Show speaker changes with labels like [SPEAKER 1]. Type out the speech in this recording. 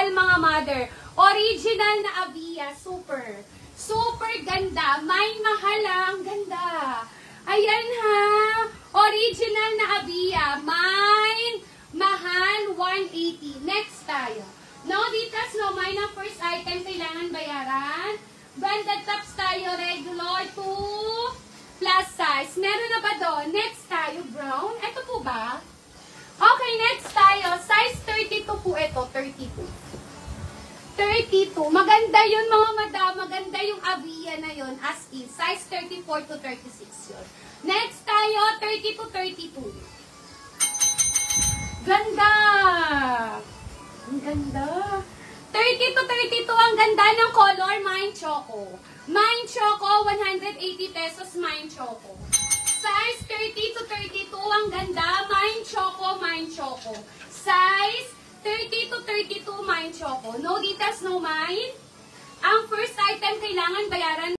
[SPEAKER 1] Original mga mother. Original na Avia. Super. Super ganda. May mahalang ganda. Ayan ha. Original na Avia. May mahal 180. Next tayo. No details, no mine ang first item. Kailangan bayaran. Branded tops tayo. Regular to plus size. Meron na ba doon? Next tayo. Brown. Ito po ba? Okay, next tayo. Size 32 po ito. 32. 32. Maganda yun mga madam. Maganda yung Avia na yun. As is. Size 34 to 36 yun. Next tayo. 30 to 32. Ganda! Ang ganda. 30 to 32. Ang ganda ng color. Mine Choco. Mine Choco. 180 pesos. Mine Choco. Size 30 to 32. Ang ganda. Mine Choco. Mine Choco. Size 30 to 32. Mine Choco. No details, no mine. Ang first item kailangan bayaran